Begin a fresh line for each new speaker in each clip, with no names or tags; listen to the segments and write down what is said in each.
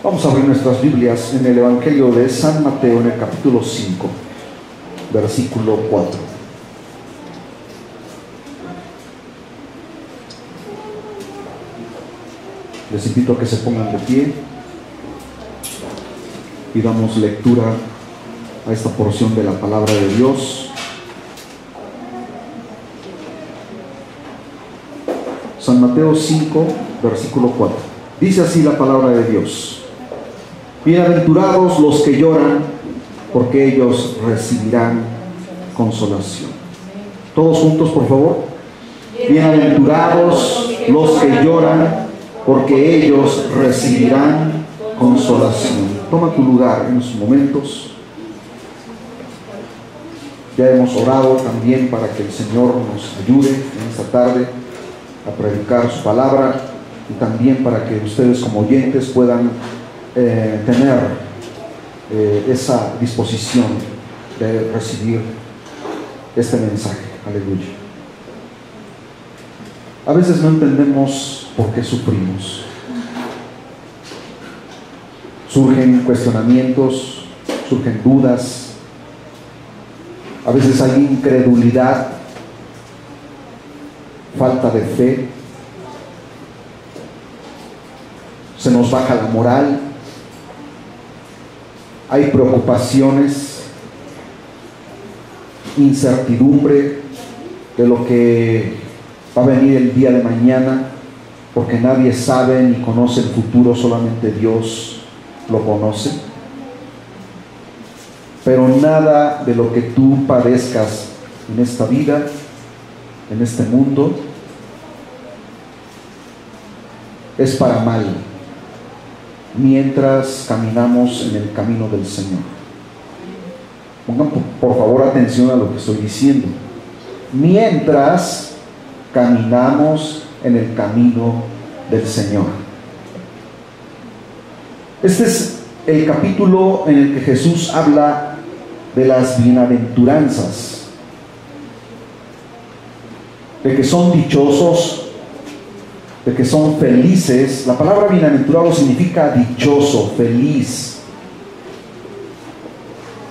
Vamos a abrir nuestras Biblias en el Evangelio de San Mateo, en el capítulo 5, versículo 4. Les invito a que se pongan de pie y damos lectura a esta porción de la palabra de Dios. San Mateo 5, versículo 4. Dice así la palabra de Dios: Bienaventurados los que lloran, porque ellos recibirán consolación. Todos juntos, por favor. Bienaventurados los que lloran, porque ellos recibirán consolación. Toma tu lugar en estos momentos. Ya hemos orado también para que el Señor nos ayude en esta tarde a predicar su palabra, y también para que ustedes como oyentes puedan tener esa disposición de recibir este mensaje. Aleluya. A veces no entendemos por qué sufrimos. Surgen cuestionamientos, surgen dudas, a veces hay incredulidad, falta de fe, se nos baja la moral, hay preocupaciones, incertidumbre de lo que va a venir el día de mañana, porque nadie sabe ni conoce el futuro, solamente Dios lo conoce. Pero nada de lo que tú padezcas en esta vida, en este mundo, es para mal, mientras caminamos en el camino del Señor. Pongan por favor atención a lo que estoy diciendo. Mientras caminamos en el camino del Señor. Este es el capítulo en el que Jesús habla de las bienaventuranzas, de que son dichosos, de que son felices. La palabra bienaventurado significa dichoso, feliz.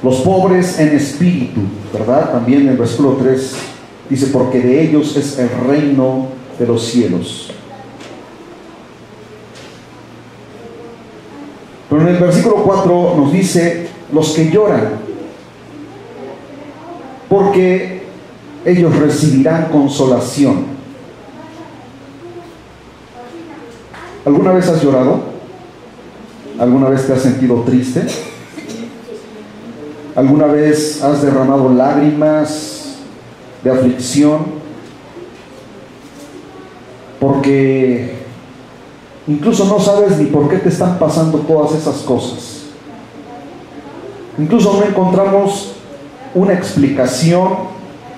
Los pobres en espíritu, ¿verdad? También en el versículo 3 dice: porque de ellos es el reino de los cielos. Pero en el versículo 4 nos dice: los que lloran, porque ellos recibirán consolación. ¿Alguna vez has llorado? ¿Alguna vez te has sentido triste? ¿Alguna vez has derramado lágrimas de aflicción? Porque incluso no sabes ni por qué te están pasando todas esas cosas. Incluso no encontramos una explicación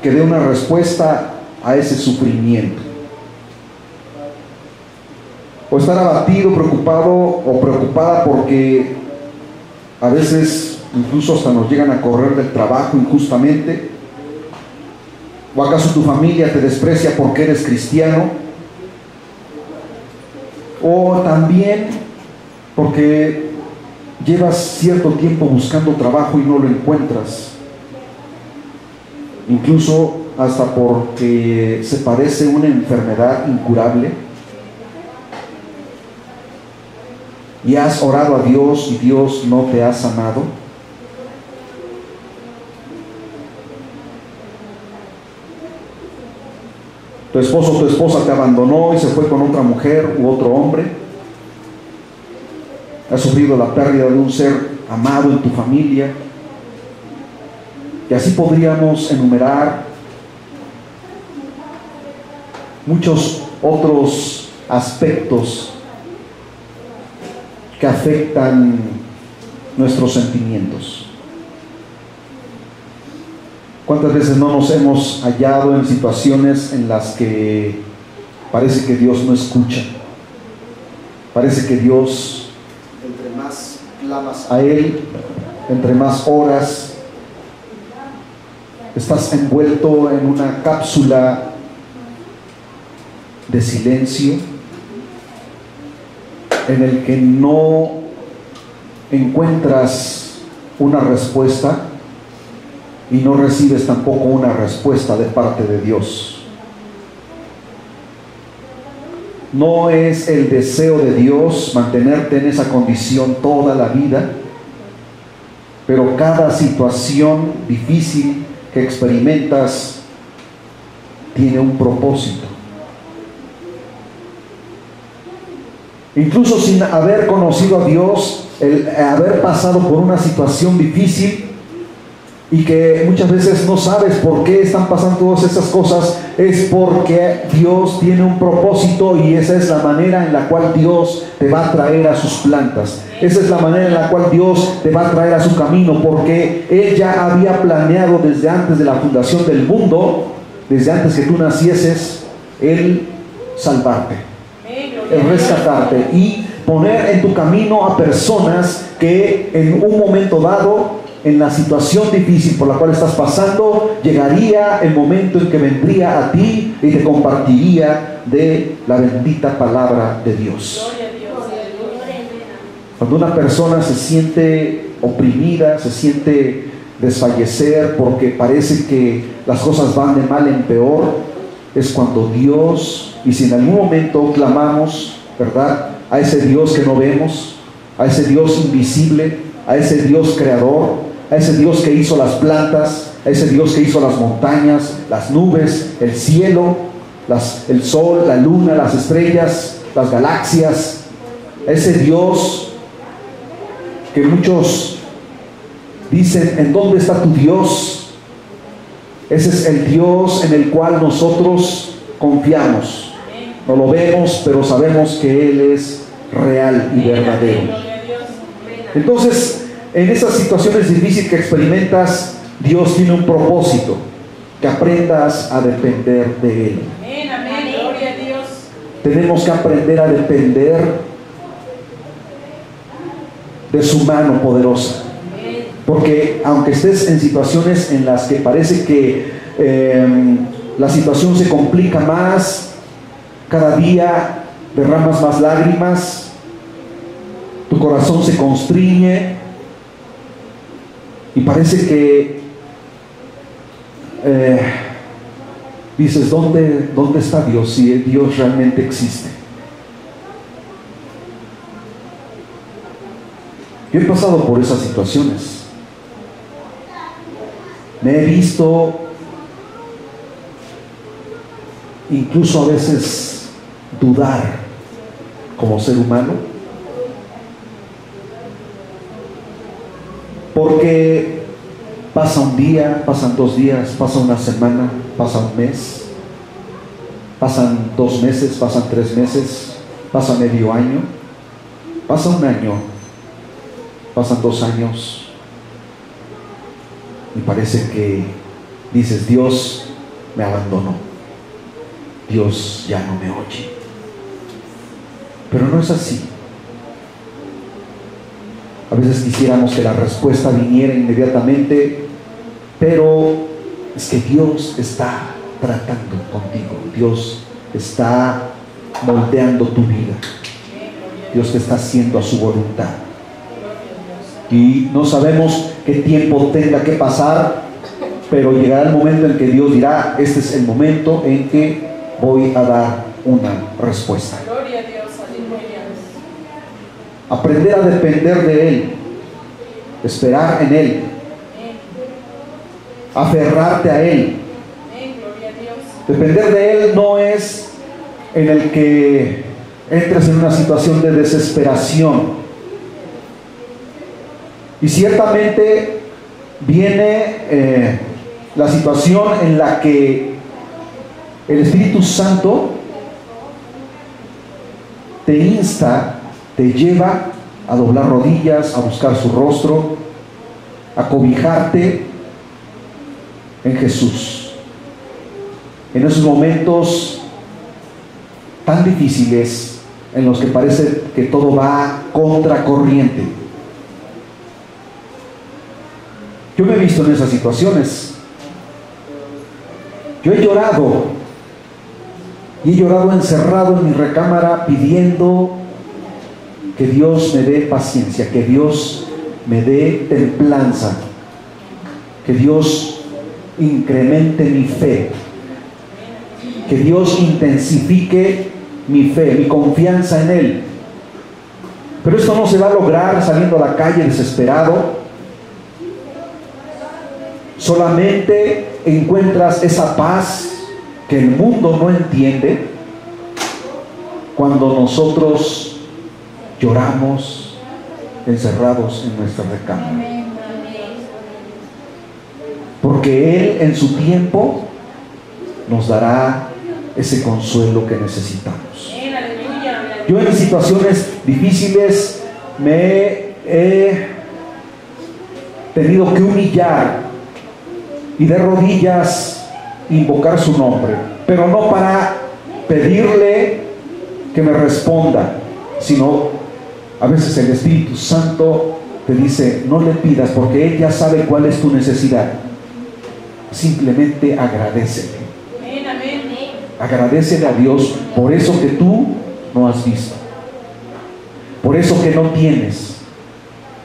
que dé una respuesta a ese sufrimiento. O estar abatido, preocupado o preocupada porque a veces incluso hasta nos llegan a correr del trabajo injustamente. ¿O acaso tu familia te desprecia porque eres cristiano? O también porque llevas cierto tiempo buscando trabajo y no lo encuentras. Incluso hasta porque se padece una enfermedad incurable. Y has orado a Dios y Dios no te ha sanado. Tu esposo o tu esposa te abandonó y se fue con otra mujer u otro hombre. Has sufrido la pérdida de un ser amado en tu familia. Y así podríamos enumerar muchos otros aspectos que afectan nuestros sentimientos. ¿Cuántas veces no nos hemos hallado en situaciones en las que parece que Dios no escucha? Parece que Dios, entre más clamas a Él, entre más oras, estás envuelto en una cápsula de silencio, en el que no encuentras una respuesta y no recibes tampoco una respuesta de parte de Dios. No es el deseo de Dios mantenerte en esa condición toda la vida, pero cada situación difícil que experimentas tiene un propósito. Incluso sin haber conocido a Dios, el haber pasado por una situación difícil y que muchas veces no sabes por qué están pasando todas esas cosas, es porque Dios tiene un propósito y esa es la manera en la cual Dios te va a traer a sus plantas. Esa es la manera en la cual Dios te va a traer a su camino, porque Él ya había planeado desde antes de la fundación del mundo, desde antes que tú nacieses, Él salvarte, Él rescatarte y poner en tu camino a personas que en un momento dado, en la situación difícil por la cual estás pasando, llegaría el momento en que vendría a ti y te compartiría de la bendita palabra de Dios. Cuando una persona se siente oprimida, se siente desfallecer porque parece que las cosas van de mal en peor, es cuando Dios, y si en algún momento clamamos, ¿verdad?, a ese Dios que no vemos, a ese Dios invisible, a ese Dios creador, a ese Dios que hizo las plantas, a ese Dios que hizo las montañas, las nubes, el cielo, el sol, la luna, las estrellas, las galaxias, a ese Dios que muchos dicen, ¿en dónde está tu Dios? Ese es el Dios en el cual nosotros confiamos. No lo vemos, pero sabemos que Él es real y verdadero. Entonces, en esas situaciones difíciles que experimentas, Dios tiene un propósito, que aprendas a depender de Él.
Amén. Gloria a Dios.
Tenemos que aprender a depender de su mano poderosa. Porque aunque estés en situaciones en las que parece que la situación se complica más, cada día derramas más lágrimas, tu corazón se constriñe y parece que dices, ¿dónde está Dios? Si Dios realmente existe. Yo he pasado por esas situaciones. Me he visto incluso a veces dudar como ser humano, porque pasa un día, pasan 2 días, pasa una semana, pasa un mes, pasan 2 meses, pasan 3 meses, pasa medio año, pasa un año, pasan 2 años y parece que dices, Dios me abandonó, Dios ya no me oye. Pero no es así. A veces quisiéramos que la respuesta viniera inmediatamente, pero es que Dios está tratando contigo, Dios está moldeando tu vida, Dios te está haciendo a su voluntad. Y no sabemos qué tiempo tenga que pasar, pero llegará el momento en que Dios dirá, este es el momento en que voy a dar una respuesta.
Gloria a Dios, aleluya.
Aprender a depender de Él, esperar en Él, aferrarte a Él.
Gloria a Dios.
Depender de Él no es en el que entres en una situación de desesperación. Y ciertamente viene la situación en la que el Espíritu Santo te insta, te lleva a doblar rodillas, a buscar su rostro, a cobijarte en Jesús. En esos momentos tan difíciles en los que parece que todo va contra corriente. Yo me he visto en esas situaciones. Yo he llorado, y he llorado encerrado en mi recámara pidiendo que Dios me dé paciencia, que Dios me dé templanza, que Dios incremente mi fe, que Dios intensifique mi fe, mi confianza en Él. Pero esto no se va a lograr saliendo a la calle desesperado. Solamente encuentras esa paz que el mundo no entiende cuando nosotros lloramos encerrados en nuestra recámara. Porque Él en su tiempo nos dará ese consuelo que necesitamos. Yo en situaciones difíciles me he tenido que humillar y de rodillas invocar su nombre, pero no para pedirle que me responda, sino a veces el Espíritu Santo te dice: no le pidas, porque Él ya sabe cuál es tu necesidad. Simplemente agradécele. Agradécele a Dios por eso que tú no has visto, por eso que no tienes,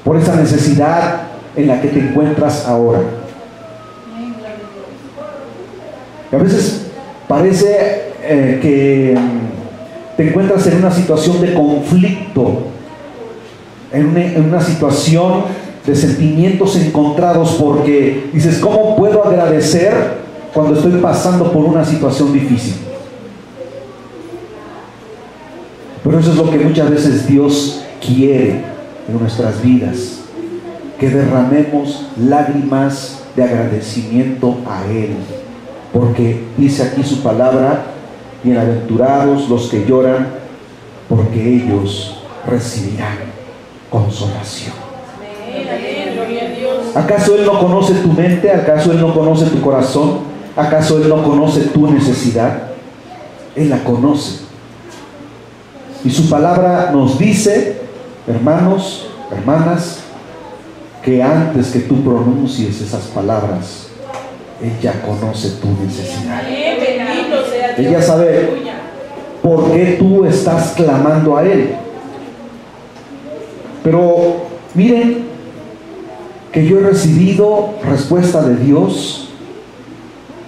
por esa necesidad en la que te encuentras ahora. A veces parece que te encuentras en una situación de conflicto, en una situación de sentimientos encontrados, porque dices: ¿cómo puedo agradecer cuando estoy pasando por una situación difícil? Pero eso es lo que muchas veces Dios quiere en nuestras vidas, que derramemos lágrimas de agradecimiento a Él, porque dice aquí su palabra: bienaventurados los que lloran, porque ellos recibirán consolación. ¿Acaso Él no conoce tu mente? ¿Acaso Él no conoce tu corazón? ¿Acaso Él no conoce tu necesidad? Él la conoce. Y su palabra nos dice, hermanos, hermanas, que antes que tú pronuncies esas palabras, Él ya conoce tu necesidad. Él ya sabe por qué tú estás clamando a Él. Pero miren que yo he recibido respuesta de Dios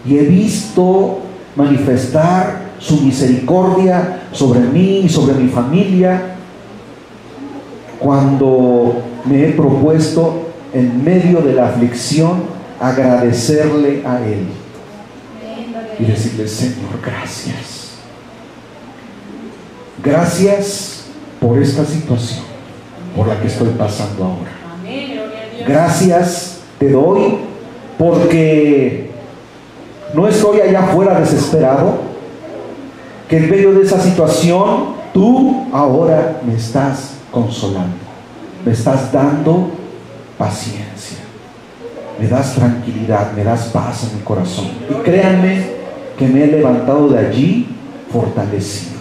y he visto manifestar su misericordia sobre mí y sobre mi familia cuando me he propuesto en medio de la aflicción agradecerle a Él y decirle: Señor, gracias. Gracias por esta situación por la que estoy pasando ahora. Gracias te doy porque no estoy allá afuera desesperado, que en medio de esa situación tú ahora me estás consolando, me estás dando paciencia, me das tranquilidad, me das paz en mi corazón. Y créanme que me he levantado de allí fortalecido.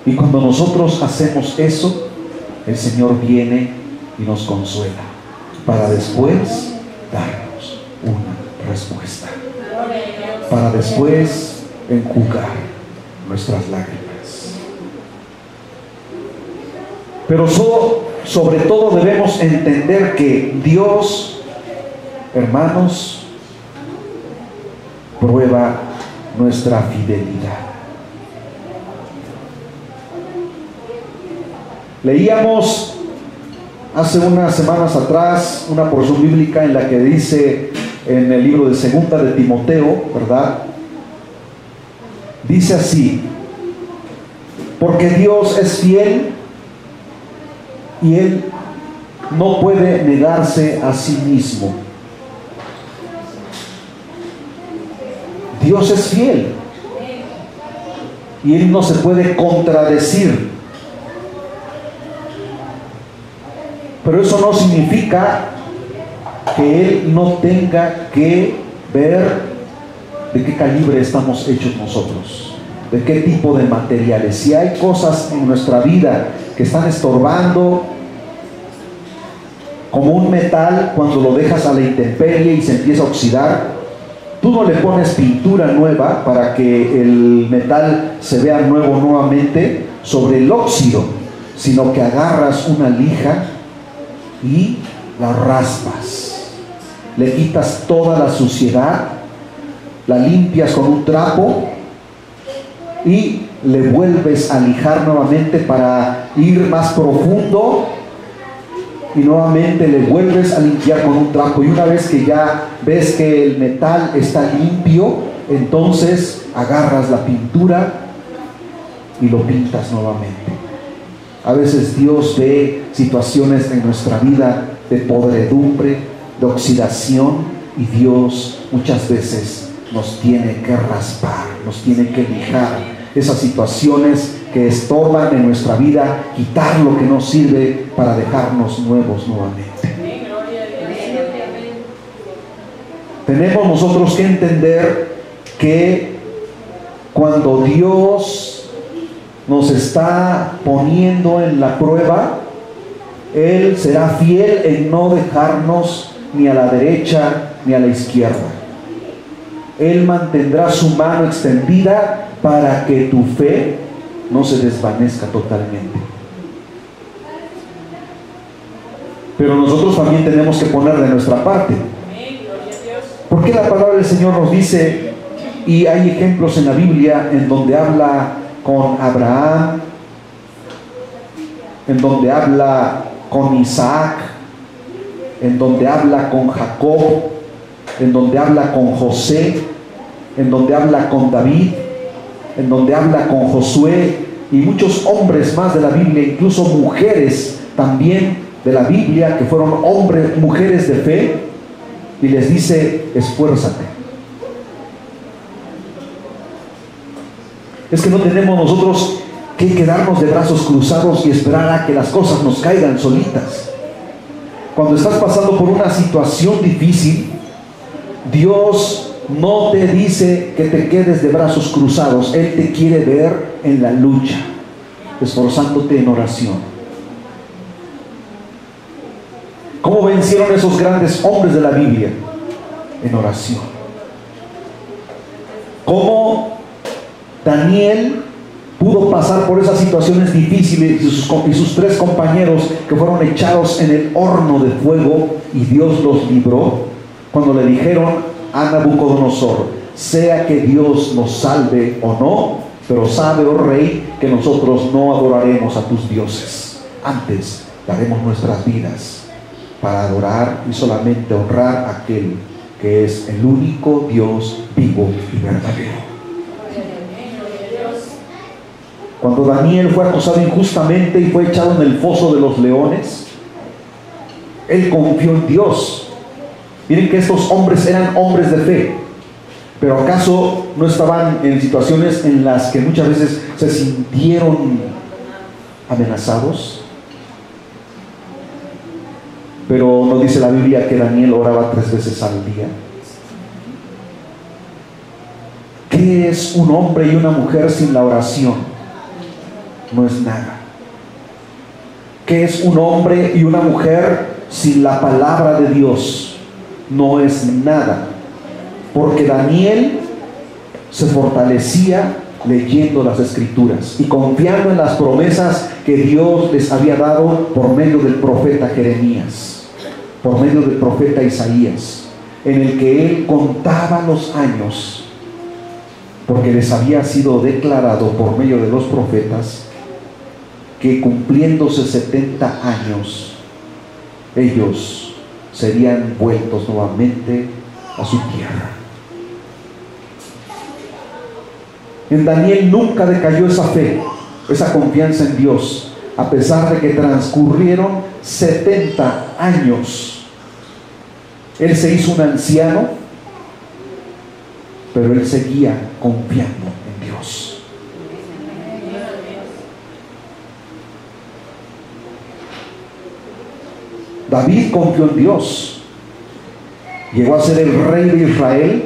Y cuando nosotros hacemos eso, el Señor viene y nos consuela para después darnos una respuesta, para después enjugar nuestras lágrimas. Pero sobre todo debemos entender que Dios, hermanos, prueba nuestra fidelidad. Leíamos hace unas semanas atrás una porción bíblica en la que dice, en el libro de Segunda de Timoteo, ¿verdad? Dice así: porque Dios es fiel y Él no puede negarse a sí mismo. Dios es fiel y Él no se puede contradecir. Pero eso no significa que Él no tenga que ver de qué calibre estamos hechos nosotros, de qué tipo de materiales. Si hay cosas en nuestra vida que están estorbando, como un metal cuando lo dejas a la intemperie y se empieza a oxidar, tú no le pones pintura nueva para que el metal se vea nuevo nuevamente, sobre el óxido, sino que agarras una lija y la raspas. Le quitas toda la suciedad, la limpias con un trapo y le vuelves a lijar nuevamente para ir más profundo, y nuevamente le vuelves a limpiar con un trapo. Y una vez que ya ves que el metal está limpio, entonces agarras la pintura y lo pintas nuevamente. A veces Dios ve situaciones en nuestra vida de podredumbre, de oxidación, y Dios muchas veces nos tiene que raspar, nos tiene que lijar esas situaciones que estorban en nuestra vida, quitar lo que no sirve para dejarnos nuevos nuevamente. Tenemos nosotros que entender que cuando Dios nos está poniendo en la prueba, Él será fiel en no dejarnos ni a la derecha ni a la izquierda. Él mantendrá su mano extendida para que tu fe no se desvanezca totalmente. Pero nosotros también tenemos que poner de nuestra parte. Porque la palabra del Señor nos dice, y hay ejemplos en la Biblia en donde habla con Abraham, en donde habla con Isaac, en donde habla con Jacob, en donde habla con José, en donde habla con David, en donde habla con Josué y muchos hombres más de la Biblia, incluso mujeres también de la Biblia que fueron hombres, mujeres de fe, y les dice: esfuérzate. Es que no tenemos nosotros que quedarnos de brazos cruzados y esperar a que las cosas nos caigan solitas. Cuando estás pasando por una situación difícil, Dios no te dice que te quedes de brazos cruzados. Él te quiere ver en la lucha, esforzándote en oración. ¿Cómo vencieron esos grandes hombres de la Biblia? En oración. ¿Cómo Daniel pudo pasar por esas situaciones difíciles y sus 3 compañeros que fueron echados en el horno de fuego y Dios los libró? Cuando le dijeron a Nabucodonosor: sea que Dios nos salve o no, pero sabe, oh rey, que nosotros no adoraremos a tus dioses, antes daremos nuestras vidas para adorar y solamente honrar a aquel que es el único Dios vivo y verdadero. Cuando Daniel fue acusado injustamente y fue echado en el foso de los leones, él confió en Dios. Miren que estos hombres eran hombres de fe, pero ¿acaso no estaban en situaciones en las que muchas veces se sintieron amenazados? Pero nos dice la Biblia que Daniel oraba 3 veces al día. ¿Qué es un hombre y una mujer sin la oración? No es nada. ¿Qué es un hombre y una mujer sin la palabra de Dios? No es nada. Porque Daniel se fortalecía leyendo las Escrituras y confiando en las promesas que Dios les había dado por medio del profeta Jeremías, por medio del profeta Isaías, en el que él contaba los años, porque les había sido declarado por medio de los profetas que cumpliéndose 70 años ellos serían vueltos nuevamente a su tierra. En Daniel nunca decayó esa fe, esa confianza en Dios, a pesar de que transcurrieron 70 años. Él se hizo un anciano, pero él seguía confiando en Dios. David confió en Dios, llegó a ser el rey de Israel,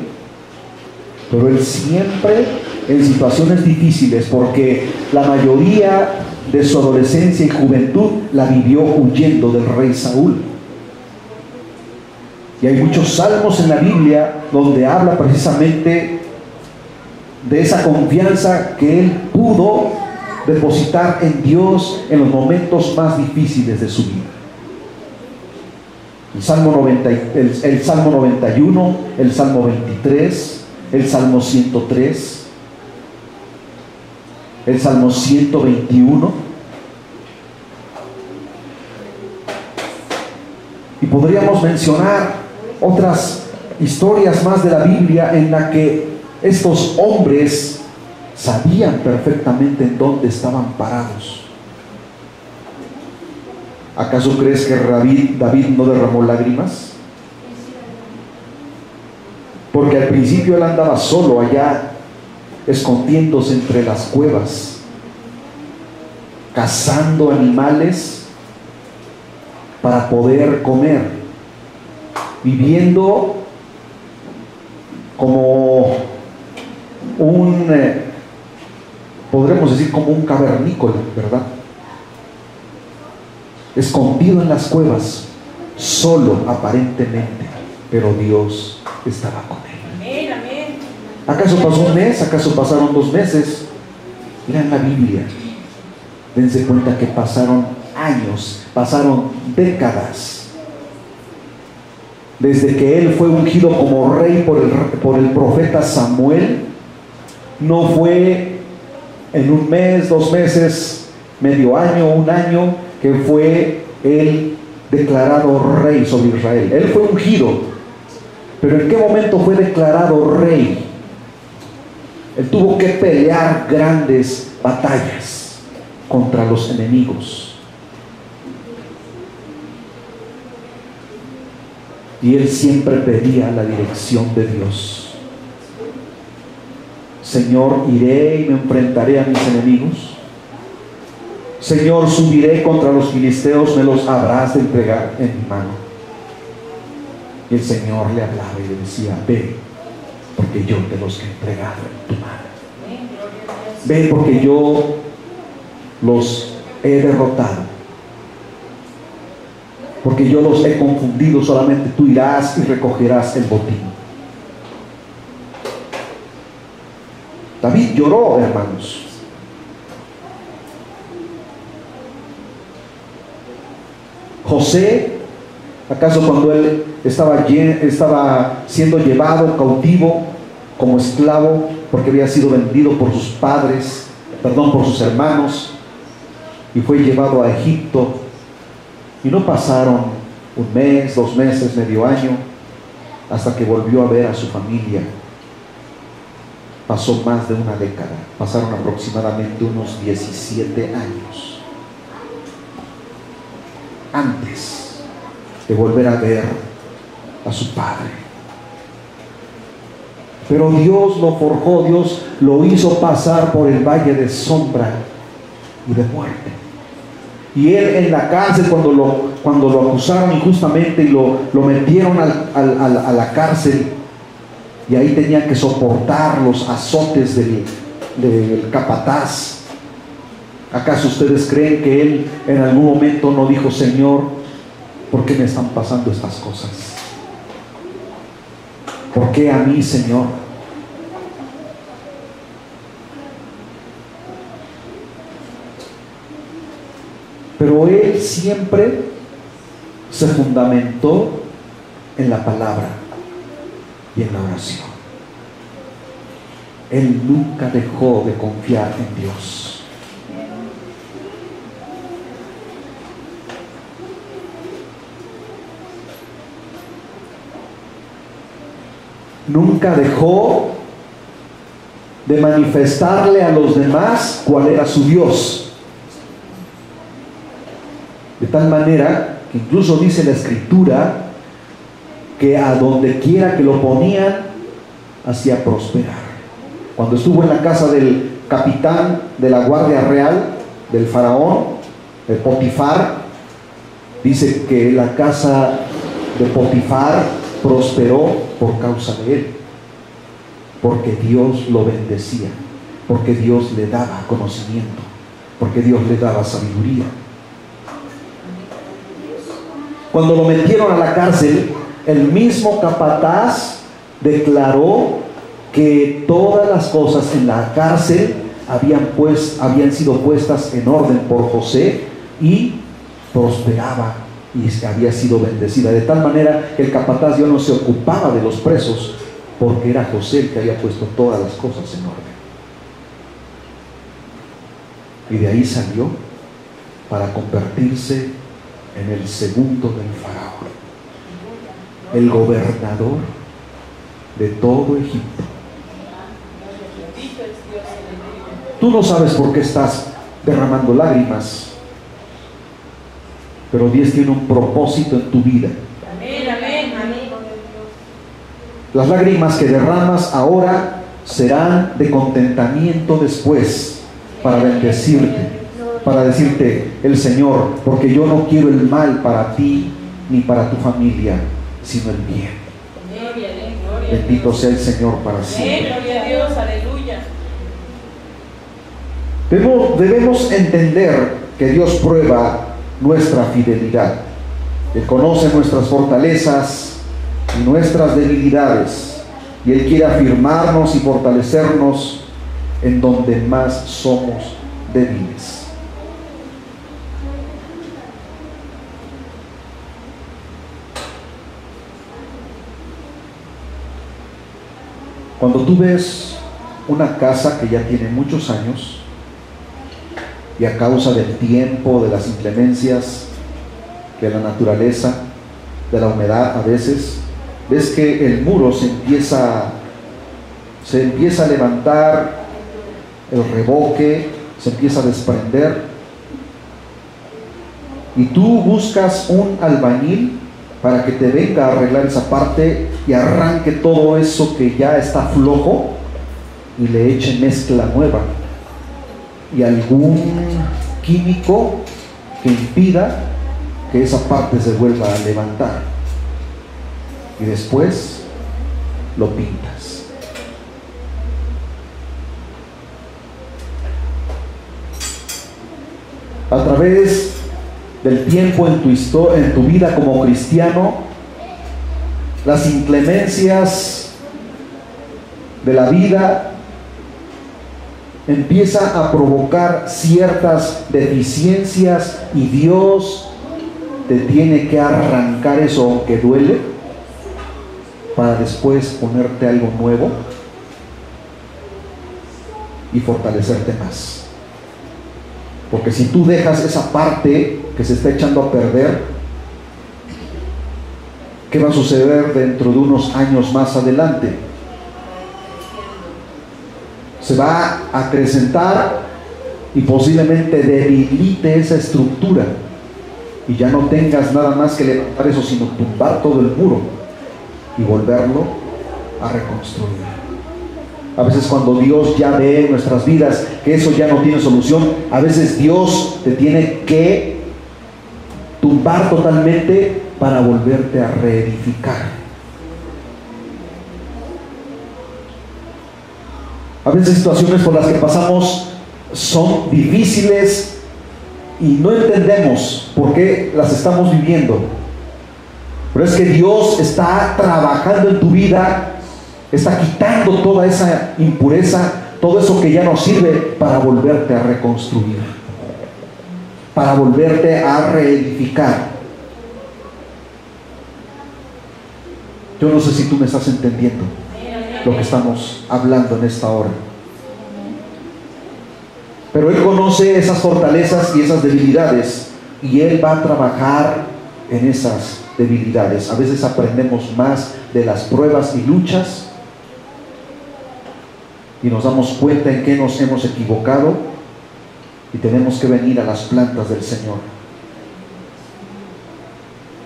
pero él siempre en situaciones difíciles, porque la mayoría de su adolescencia y juventud la vivió huyendo del rey Saúl. Y hay muchos salmos en la Biblia donde habla precisamente de esa confianza que él pudo depositar en Dios en los momentos más difíciles de su vida. El Salmo 91, el Salmo 23, el Salmo 103, el Salmo 121. Y podríamos mencionar otras historias más de la Biblia en la que estos hombres sabían perfectamente en dónde estaban parados. ¿Acaso crees que David no derramó lágrimas? Porque al principio él andaba solo allá, escondiéndose entre las cuevas, cazando animales para poder comer, viviendo como podremos decir como un cavernícola, ¿verdad? Escondido en las cuevas, solo aparentemente, pero Dios estaba con él.
Amén, amén.
¿Acaso pasó un mes? ¿Acaso pasaron 2 meses? Lean la Biblia. Dense cuenta que pasaron años, pasaron décadas. Desde que él fue ungido como rey por el profeta Samuel, no fue en 1 mes, 2 meses, medio año, 1 año, que fue él declarado rey sobre Israel. Él fue ungido, pero ¿en qué momento fue declarado rey? Él tuvo que pelear grandes batallas contra los enemigos. Y él siempre pedía la dirección de Dios. Señor, iré y me enfrentaré a mis enemigos. Señor, subiré contra los filisteos, me los habrás de entregar en mi mano. Y el Señor le hablaba y le decía: ve, porque yo te los he entregado en tu mano. Ve, porque yo los he derrotado. Porque yo los he confundido, solamente tú irás y recogerás el botín. David lloró, hermanos. José, ¿acaso cuando él estaba siendo llevado cautivo como esclavo porque había sido vendido por sus padres, por sus hermanos, y fue llevado a Egipto? Y no pasaron 1 mes, 2 meses, medio año, hasta que volvió a ver a su familia. Pasó más de 1 década, pasaron aproximadamente unos 17 años antes de volver a ver a su padre. Pero Dios lo forjó, Dios lo hizo pasar por el valle de sombra y de muerte. Y él en la cárcel, cuando lo acusaron injustamente y lo metieron a la cárcel, y ahí tenía que soportar los azotes del capataz. ¿Acaso ustedes creen que él en algún momento no dijo: Señor, ¿por qué me están pasando estas cosas? ¿Por qué a mí, Señor? Pero él siempre se fundamentó en la palabra y en la oración. Él nunca dejó de confiar en Dios. Nunca dejó de manifestarle a los demás cuál era su Dios. De tal manera que incluso dice la Escritura que a donde quiera que lo ponían, hacía prosperar. Cuando estuvo en la casa del capitán de la guardia real del faraón, de Potifar, dice que la casa de Potifar prosperó por causa de él, porque Dios lo bendecía, porque Dios le daba conocimiento, porque Dios le daba sabiduría. Cuando lo metieron a la cárcel, el mismo capataz declaró que todas las cosas en la cárcel habían sido puestas en orden por José y prosperaba y había sido bendecida. De tal manera que el capataz ya no se ocupaba de los presos, porque era José el que había puesto todas las cosas en orden. Y de ahí salió para convertirse en el segundo del faraón, el gobernador de todo Egipto. Tú no sabes por qué estás derramando lágrimas, pero Dios tiene un propósito en tu vida.
Amén, amén, amén.
Las lágrimas que derramas ahora serán de contentamiento después, para bendecirte, para decirte el Señor, porque yo no quiero el mal para ti ni para tu familia, sino el bien. Bendito sea el Señor para siempre.
Gloria a Dios, aleluya.
Debemos entender que Dios prueba nuestra fidelidad. Él conoce nuestras fortalezas y nuestras debilidades, y Él quiere afirmarnos y fortalecernos en donde más somos débiles. Cuando tú ves una casa que ya tiene muchos años y a causa del tiempo, de las inclemencias, de la naturaleza, de la humedad a veces, ves que el muro se empieza a levantar, el revoque se empieza a desprender, y tú buscas un albañil para que te venga a arreglar esa parte y arranque todo eso que ya está flojo y le eche mezcla nueva y algún químico que impida que esa parte se vuelva a levantar, y después lo pintas. A través del tiempo en tu vida como cristiano, las inclemencias de la vida empieza a provocar ciertas deficiencias, y Dios te tiene que arrancar eso, aunque duele, para después ponerte algo nuevo y fortalecerte más. Porque si tú dejas esa parte que se está echando a perder, ¿qué va a suceder dentro de unos años más adelante? Se va a acrecentar y posiblemente debilite esa estructura, y ya no tengas nada más que levantar eso, sino tumbar todo el muro y volverlo a reconstruir. A veces cuando Dios ya ve en nuestras vidas que eso ya no tiene solución, a veces Dios te tiene que tumbar totalmente para volverte a reedificar. A veces situaciones por las que pasamos son difíciles y no entendemos por qué las estamos viviendo. Pero es que Dios está trabajando en tu vida, está quitando toda esa impureza, todo eso que ya no sirve, para volverte a reconstruir, para volverte a reedificar. Yo no sé si tú me estás entendiendo lo que estamos hablando en esta hora. Pero Él conoce esas fortalezas y esas debilidades, y Él va a trabajar en esas debilidades. A veces aprendemos más de las pruebas y luchas, y nos damos cuenta en qué nos hemos equivocado, y tenemos que venir a las plantas del Señor,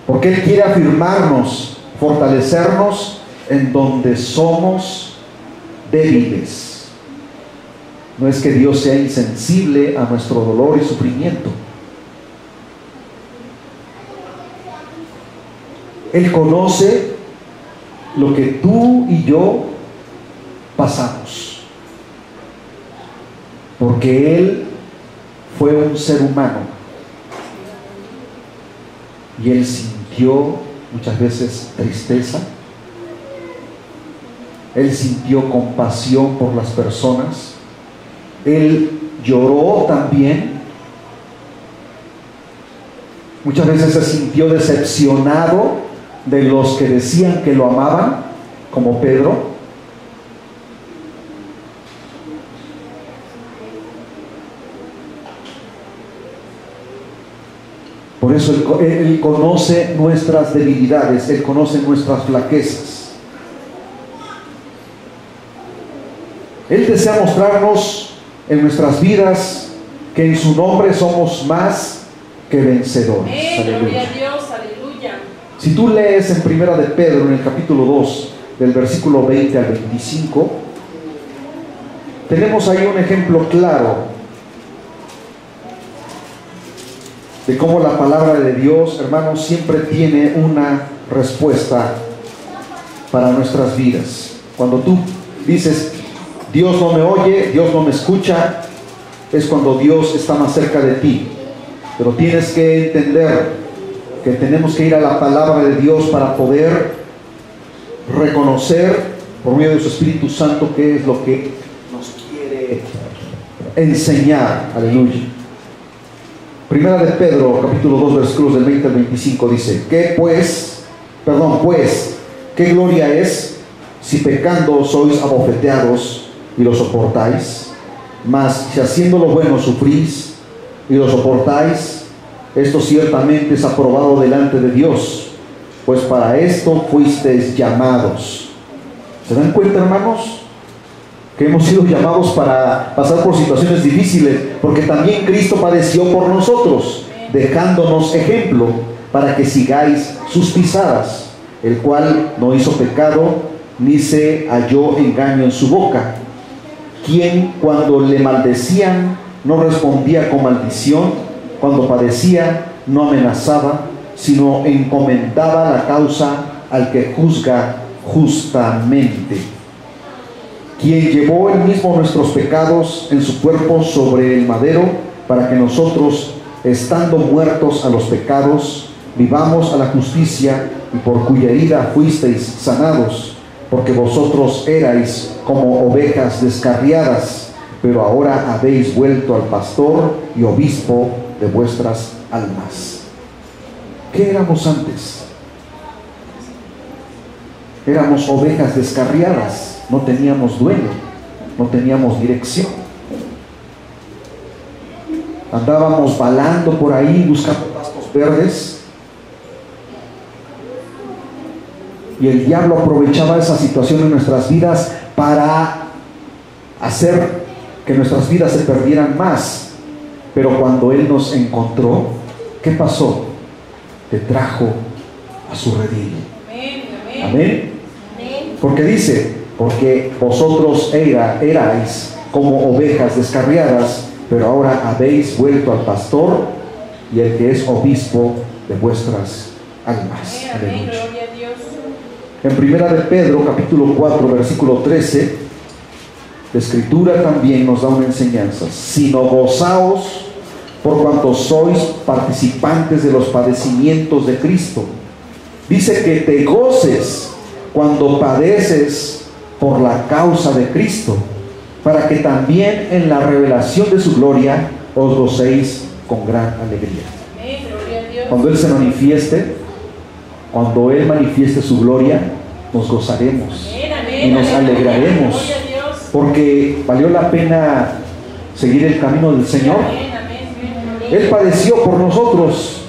porque Él quiere afirmarnos, fortalecernos en donde somos débiles. No es que Dios sea insensible a nuestro dolor y sufrimiento. Él conoce lo que tú y yo pasamos, porque Él fue un ser humano y Él sintió muchas veces tristeza, Él sintió compasión por las personas, Él lloró también. Muchas veces se sintió decepcionado de los que decían que lo amaban, como Pedro. Por eso Él conoce nuestras debilidades, Él conoce nuestras flaquezas. Él desea mostrarnos en nuestras vidas que en su nombre somos más que vencedores.
Gloria a Dios, aleluya.
Si tú lees en Primera de Pedro, en el capítulo 2, del versículo 20 al 25, tenemos ahí un ejemplo claro de cómo la palabra de Dios, hermanos, siempre tiene una respuesta para nuestras vidas. Cuando tú dices, Dios no me oye, Dios no me escucha, es cuando Dios está más cerca de ti. Pero tienes que entender que tenemos que ir a la palabra de Dios para poder reconocer por medio de su Espíritu Santo qué es lo que nos quiere enseñar. Aleluya. Primera de Pedro, capítulo 2, versículos del 20 al 25 dice, pues, ¿qué gloria es si pecando sois abofeteados y lo soportáis? Mas si haciendo lo bueno sufrís y lo soportáis, esto ciertamente es aprobado delante de Dios, pues para esto fuisteis llamados. ¿Se dan cuenta, hermanos? Que hemos sido llamados para pasar por situaciones difíciles, porque también Cristo padeció por nosotros, dejándonos ejemplo para que sigáis sus pisadas, el cual no hizo pecado, ni se halló engaño en su boca, quien cuando le maldecían no respondía con maldición, cuando padecía no amenazaba, sino encomendaba la causa al que juzga justamente, quien llevó él mismo nuestros pecados en su cuerpo sobre el madero, para que nosotros, estando muertos a los pecados, vivamos a la justicia, y por cuya herida fuisteis sanados, porque vosotros erais como ovejas descarriadas, pero ahora habéis vuelto al pastor y obispo de vuestras almas. ¿Qué éramos antes? Éramos ovejas descarriadas. No teníamos dueño, no teníamos dirección. Andábamos balando por ahí buscando pastos verdes, y el diablo aprovechaba esa situación en nuestras vidas para hacer que nuestras vidas se perdieran más. Pero cuando Él nos encontró, ¿qué pasó? Te trajo a su redil. Amén. Porque dice, porque vosotros erais como ovejas descarriadas, pero ahora habéis vuelto al pastor y el que es obispo de vuestras almas.
Amén. Gloria a Dios.
En Primera de Pedro, capítulo 4, versículo 13, la Escritura también nos da una enseñanza. Sino gozaos por cuanto sois participantes de los padecimientos de Cristo. Dice que te goces cuando padeces por la causa de Cristo, para que también en la revelación de su gloria os gocéis con gran alegría.
Amén, gloria a Dios.
Cuando Él se manifieste, cuando Él manifieste su gloria, nos gozaremos y nos alegraremos, porque valió la pena seguir el camino del Señor. Él padeció por nosotros.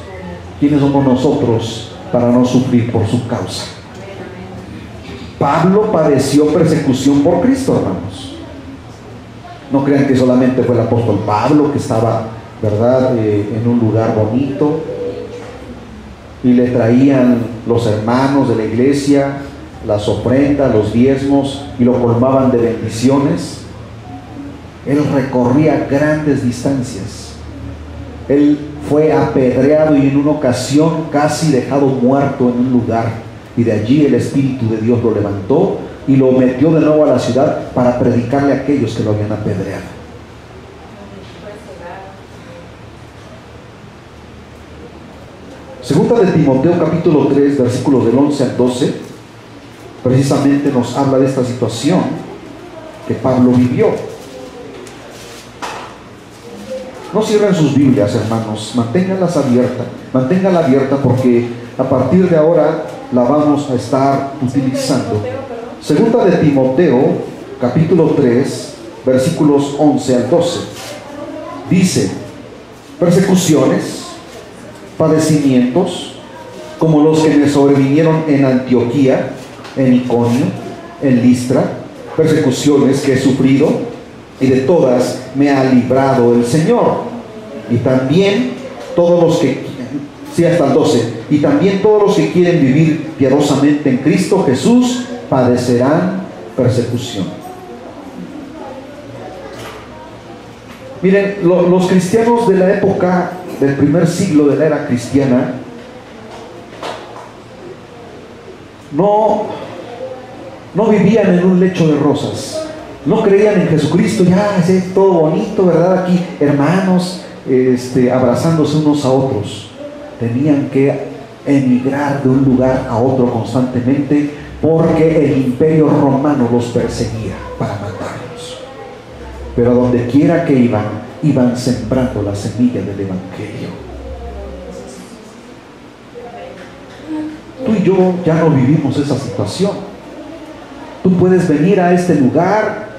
¿Quiénes somos nosotros para no sufrir por su causa? Pablo padeció persecución por Cristo, hermanos. No crean que solamente fue el apóstol Pablo que estaba, ¿verdad?, en un lugar bonito y le traían los hermanos de la iglesia las ofrendas, los diezmos, y lo colmaban de bendiciones. Él recorría grandes distancias. Él fue apedreado y en una ocasión casi dejado muerto en un lugar. Y de allí el Espíritu de Dios lo levantó y lo metió de nuevo a la ciudad para predicarle a aquellos que lo habían apedreado. Segunda de Timoteo capítulo 3, versículos del 11 al 12, precisamente nos habla de esta situación que Pablo vivió. No cierren sus Biblias, hermanos, manténganla abierta porque a partir de ahora la vamos a estar utilizando. Segunda de Timoteo, capítulo 3, versículos 11 al 12. Dice: persecuciones, padecimientos, como los que me sobrevinieron en Antioquía, en Iconio, en Listra, persecuciones que he sufrido, y de todas me ha librado el Señor. Y también todos los que, sí, hasta el 12, y también todos los que quieren vivir piadosamente en Cristo Jesús padecerán persecución. Miren, los cristianos de la época del primer siglo de la era cristiana no vivían en un lecho de rosas. No creían en Jesucristo, ya es todo bonito, ¿verdad? Aquí hermanos abrazándose unos a otros. Tenían que emigrar de un lugar a otro constantemente porque el imperio romano los perseguía para matarlos. Pero a donde quiera que iban sembrando la semilla del evangelio. Tú y yo ya no vivimos esa situación. Tú puedes venir a este lugar,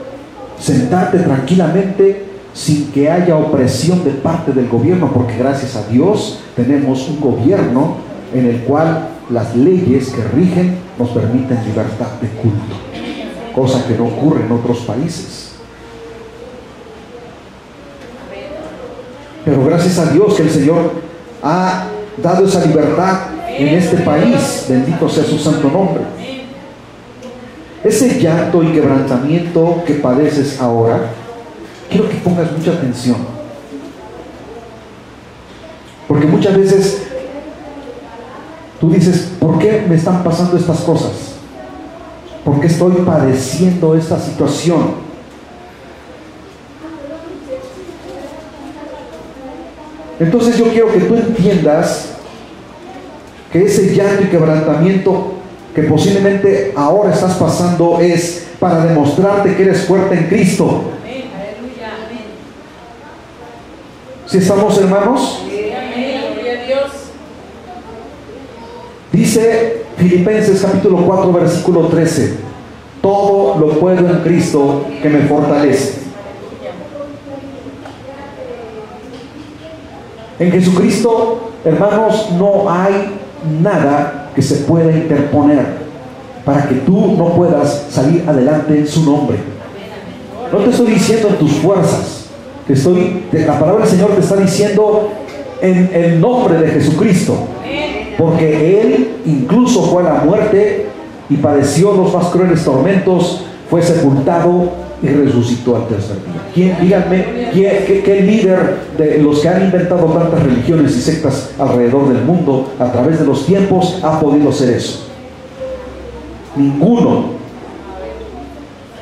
sentarte tranquilamente sin que haya opresión de parte del gobierno, porque gracias a Dios tenemos un gobierno en el cual las leyes que rigen nos permiten libertad de culto, cosa que no ocurre en otros países. Pero gracias a Dios que el Señor ha dado esa libertad en este país, bendito sea su santo nombre. Ese llanto y quebrantamiento que padeces ahora, quiero que pongas mucha atención, porque muchas veces tú dices: ¿por qué me están pasando estas cosas? ¿Por qué estoy padeciendo esta situación? Entonces yo quiero que tú entiendas que ese llanto y quebrantamiento que posiblemente ahora estás pasando es para demostrarte que eres fuerte en Cristo. ¿Sí estamos, hermanos? Dice Filipenses capítulo 4 versículo 13: todo lo puedo en Cristo que me fortalece. En Jesucristo, hermanos, no hay nada que se pueda interponer para que tú no puedas salir adelante en su nombre. No te estoy diciendo en tus fuerzas, la palabra del Señor te está diciendo en el nombre de Jesucristo, porque Él incluso fue a la muerte y padeció los más crueles tormentos, fue sepultado y resucitó al tercer día. Díganme, ¿qué líder de los que han inventado tantas religiones y sectas alrededor del mundo a través de los tiempos ha podido hacer eso? Ninguno.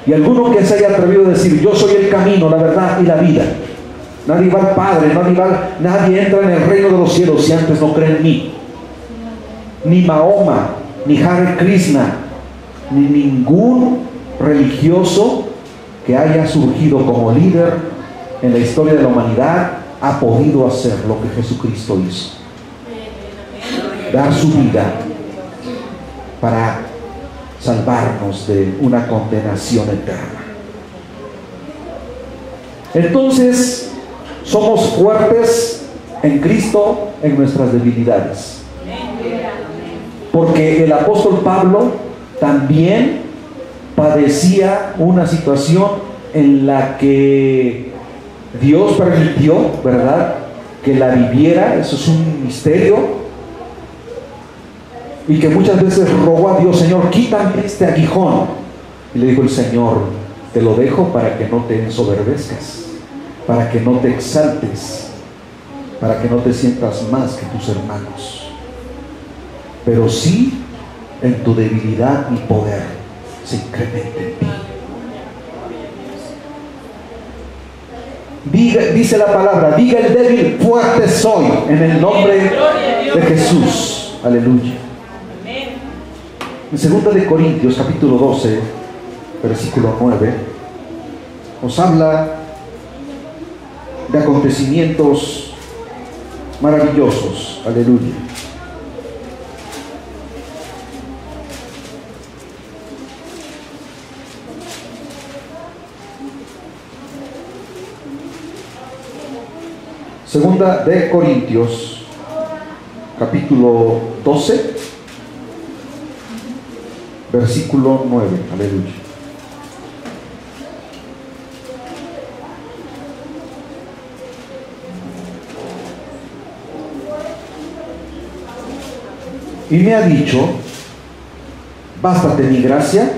Y alguno que se haya atrevido a decir: yo soy el camino, la verdad y la vida, nadie va al Padre, nadie entra en el reino de los cielos si antes no cree en mí. Ni Mahoma, ni Hare Krishna, ni ningún religioso que haya surgido como líder en la historia de la humanidad ha podido hacer lo que Jesucristo hizo: dar su vida para salvarnos de una condenación eterna. Entonces, somos fuertes en Cristo en nuestras debilidades, porque el apóstol Pablo también padecía una situación en la que Dios permitió, ¿verdad?, que la viviera. Eso es un misterio, y que muchas veces rogó a Dios: Señor, quítame este aguijón. Y le dijo el Señor: te lo dejo para que no te ensoberbezcas, para que no te exaltes, para que no te sientas más que tus hermanos, pero sí en tu debilidad mi poder se incrementa en ti. Dice la palabra: diga el débil, fuerte soy, en el nombre de Jesús. Aleluya. En 2 de Corintios capítulo 12 versículo 9 nos habla de acontecimientos maravillosos. Aleluya. Segunda de Corintios, capítulo 12, versículo 9. Aleluya. Y me ha dicho: bástate mi gracia,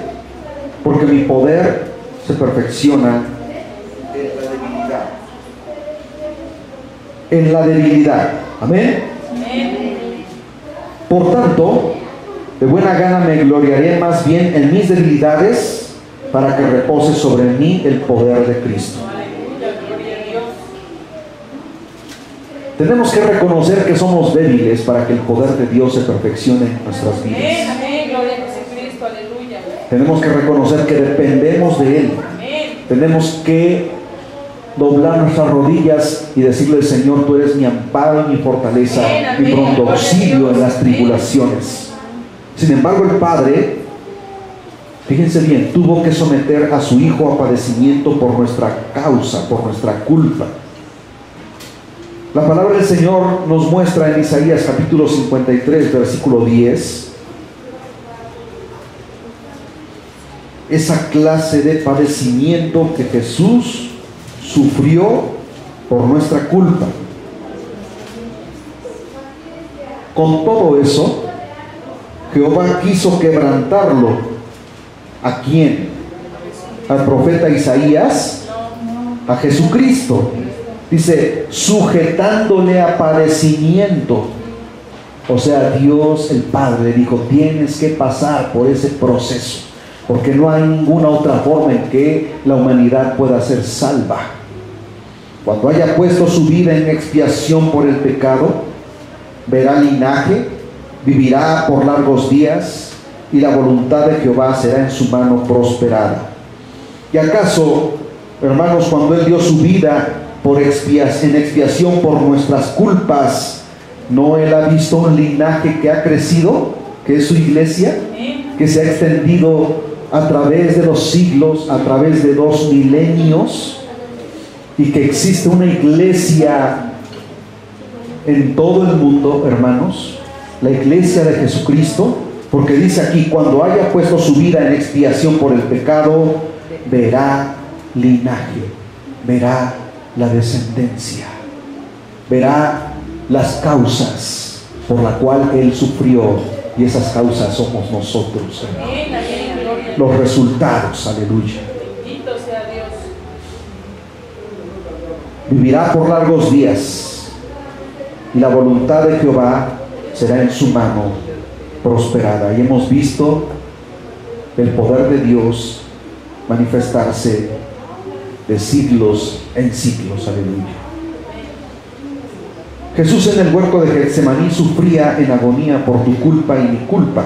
porque mi poder se perfecciona en la debilidad. Amén. Por tanto, de buena gana me gloriaré más bien en mis debilidades, para que repose sobre mí el poder de Cristo. Tenemos que reconocer que somos débiles para que el poder de Dios se perfeccione en nuestras vidas. Tenemos que reconocer que dependemos de Él. Tenemos que doblar nuestras rodillas y decirle: Señor, tú eres mi amparo y mi fortaleza, mi pronto auxilio en las tribulaciones. Sin embargo, el Padre, fíjense bien, tuvo que someter a su Hijo a padecimiento por nuestra causa, por nuestra culpa. La palabra del Señor nos muestra en Isaías capítulo 53, versículo 10, esa clase de padecimiento que Jesús sufrió por nuestra culpa. Con todo eso, Jehová quiso quebrantarlo. ¿A quién? ¿Al profeta Isaías? A Jesucristo. Dice, sujetándole a padecimiento. O sea, Dios el Padre le dijo: tienes que pasar por ese proceso, porque no hay ninguna otra forma en que la humanidad pueda ser salva. Cuando haya puesto su vida en expiación por el pecado, verá linaje, vivirá por largos días, y la voluntad de Jehová será en su mano prosperada. ¿Y acaso, hermanos, cuando Él dio su vida en expiación por nuestras culpas, no Él ha visto un linaje que ha crecido, que es su iglesia, que se ha extendido a través de los siglos, a través de 2 milenios, y que existe una iglesia en todo el mundo, hermanos, la iglesia de Jesucristo? Porque dice aquí: cuando haya puesto su vida en expiación por el pecado, verá linaje, verá la descendencia, verá las causas por la cual Él sufrió, y esas causas somos nosotros, hermanos. Los resultados, aleluya.
Bendito sea Dios.
Vivirá por largos días, y la voluntad de Jehová será en su mano prosperada. Y hemos visto el poder de Dios manifestarse de siglos en siglos. Aleluya. Jesús en el huerto de Getsemaní sufría en agonía por tu culpa y mi culpa.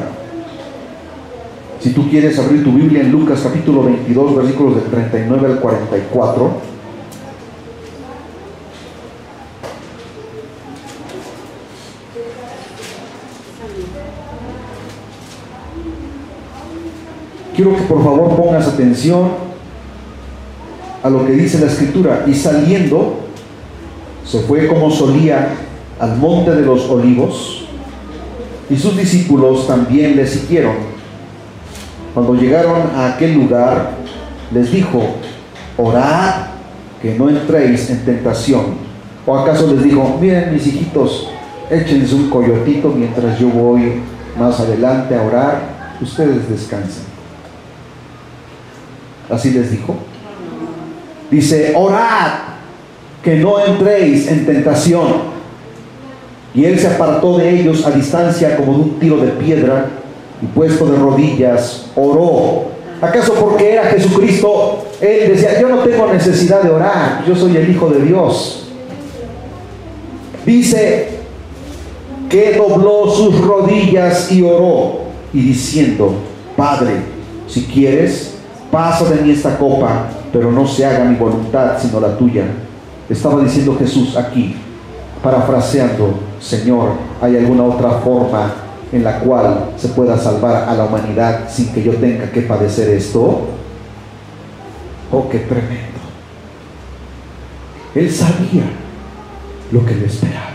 Si tú quieres abrir tu Biblia en Lucas capítulo 22, versículos del 39 al 44. Quiero que por favor pongas atención a lo que dice la Escritura. Y saliendo, se fue como solía al monte de los olivos, y sus discípulos también le siguieron. Cuando llegaron a aquel lugar, les dijo: orad que no entréis en tentación. ¿O acaso les dijo: miren, mis hijitos, échense un coyotito mientras yo voy más adelante a orar, ustedes descansen? Así les dijo. Dice: orad que no entréis en tentación. Y Él se apartó de ellos a distancia como de un tiro de piedra, y puesto de rodillas oró. ¿Acaso porque era Jesucristo Él decía: yo no tengo necesidad de orar, yo soy el Hijo de Dios? Dice que dobló sus rodillas y oró, y diciendo: Padre, si quieres, pasa de mí esta copa, pero no se haga mi voluntad sino la tuya. estaba diciendo Jesús aquí, parafraseando: Señor, ¿hay alguna otra forma en la cual se pueda salvar a la humanidad sin que yo tenga que padecer esto? Oh, qué tremendo. Él sabía lo que le esperaba.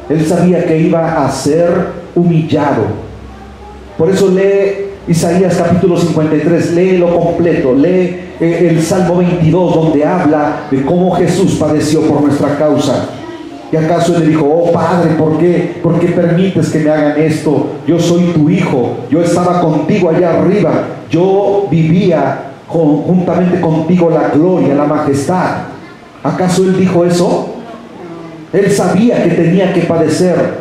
Él sabía que iba a ser humillado. Por eso lee Isaías capítulo 53, léelo completo, lee el Salmo 22, donde habla de cómo Jesús padeció por nuestra causa. ¿Y acaso él le dijo: oh Padre, ¿por qué permites que me hagan esto? Yo soy tu hijo, yo estaba contigo allá arriba, yo vivía juntamente contigo la gloria, la majestad. ¿Acaso él dijo eso? Él sabía que tenía que padecer.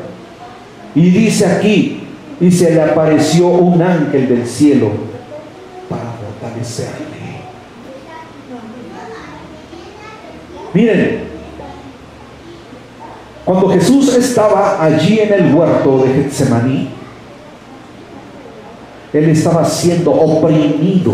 Y dice aquí: y se le apareció un ángel del cielo para fortalecerle. Miren, cuando Jesús estaba allí en el huerto de Getsemaní, él estaba siendo oprimido.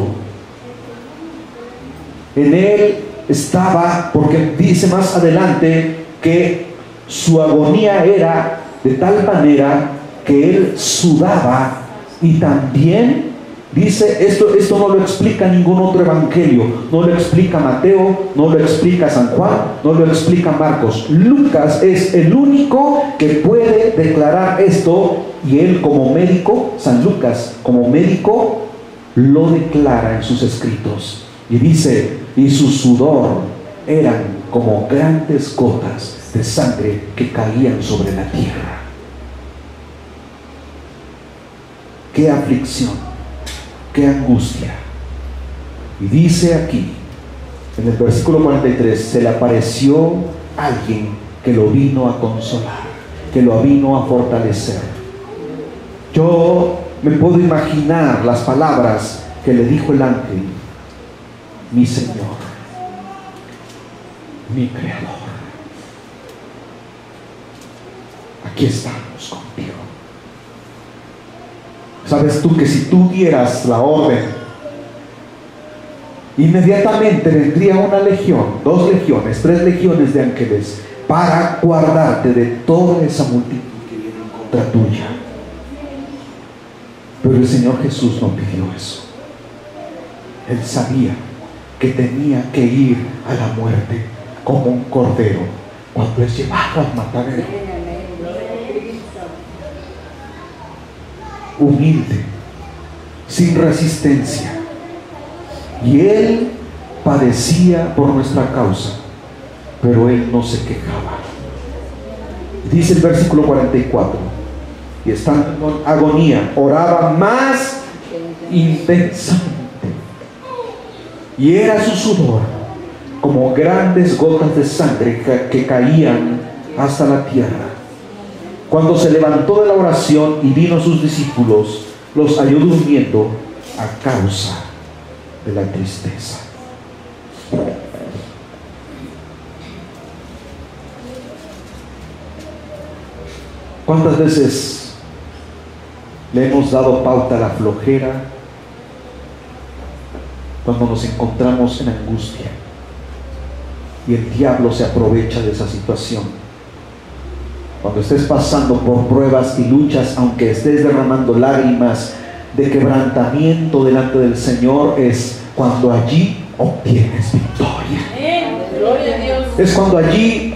En él estaba, porque dice más adelante que su agonía era de tal manera que él sudaba, y también dice, esto no lo explica ningún otro evangelio, no lo explica Mateo, no lo explica San Juan, no lo explica Marcos. Lucas es el único que puede declarar esto, y él como médico, San Lucas como médico, lo declara en sus escritos. Y dice: y su sudor eran como grandes gotas de sangre que caían sobre la tierra. Qué aflicción, qué angustia. Y dice aquí, en el versículo 43, se le apareció alguien que lo vino a consolar, que lo vino a fortalecer. Yo me puedo imaginar las palabras que le dijo el ángel: mi Señor, mi Creador, aquí estamos contigo. ¿Sabes tú que si tú dieras la orden, inmediatamente vendría una legión, 2 legiones, 3 legiones de ángeles para guardarte de toda esa multitud que viene en contra tuya? Pero el Señor Jesús no pidió eso. Él sabía que tenía que ir a la muerte como un cordero cuando es llevado al matadero. Humilde, sin resistencia. Y él padecía por nuestra causa, pero él no se quejaba. Dice el versículo 44: y estando en agonía, oraba más intensamente, y era su sudor como grandes gotas de sangre que caían hasta la tierra. Cuando se levantó de la oración y vino a sus discípulos, los halló durmiendo a causa de la tristeza. ¿Cuántas veces le hemos dado pauta a la flojera cuando nos encontramos en angustia? Y el diablo se aprovecha de esa situación. Cuando estés pasando por pruebas y luchas, aunque estés derramando lágrimas de quebrantamiento delante del Señor, es cuando allí obtienes victoria.
Gloria a Dios.
Es cuando allí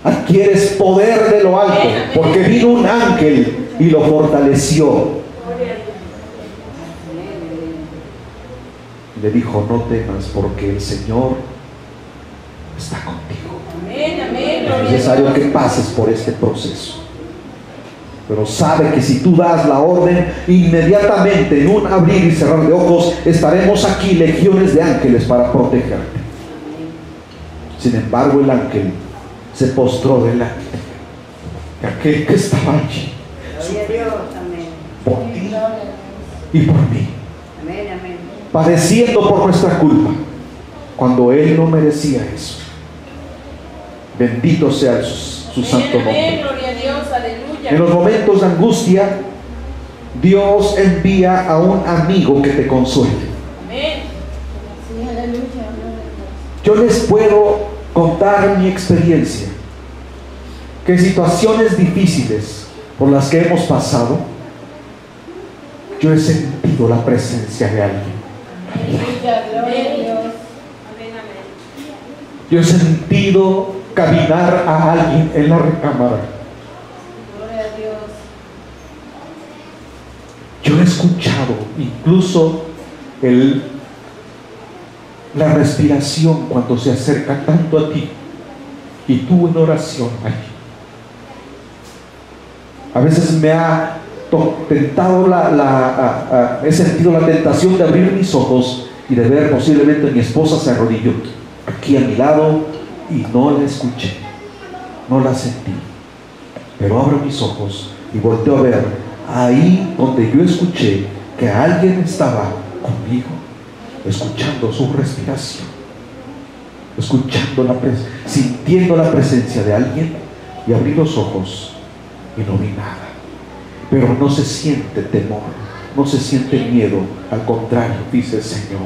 adquieres poder de lo alto, porque vino un ángel y lo fortaleció. Le dijo: no temas, porque el Señor está contigo. Es necesario que pases por este proceso, pero sabe que si tú das la orden, inmediatamente, en un abrir y cerrar de ojos, estaremos aquí legiones de ángeles para protegerte. Sin embargo, el ángel se postró delante de aquel que estaba allí, por ti y por mí, padeciendo por nuestra culpa, cuando él no merecía eso. Bendito sea su santo nombre.
Gloria a Dios, aleluya.
En los momentos de angustia, Dios envía a un amigo que te consuele.
Amén.
Yo les puedo contar mi experiencia, que en situaciones difíciles por las que hemos pasado, yo he sentido la presencia de alguien. Yo he sentido caminar a alguien en la recámara. Yo he escuchado incluso la respiración cuando se acerca tanto a ti y tú en oración allí. A veces me ha tentado he sentido la tentación de abrir mis ojos y de ver posiblemente a mi esposa se arrodilló aquí a mi lado y no la escuché, no la sentí, pero abro mis ojos y volteo a ver ahí donde yo escuché que alguien estaba conmigo, escuchando su respiración, sintiendo la presencia de alguien, y abrí los ojos y no vi nada. Pero no se siente temor, no se siente miedo, al contrario, dice el Señor,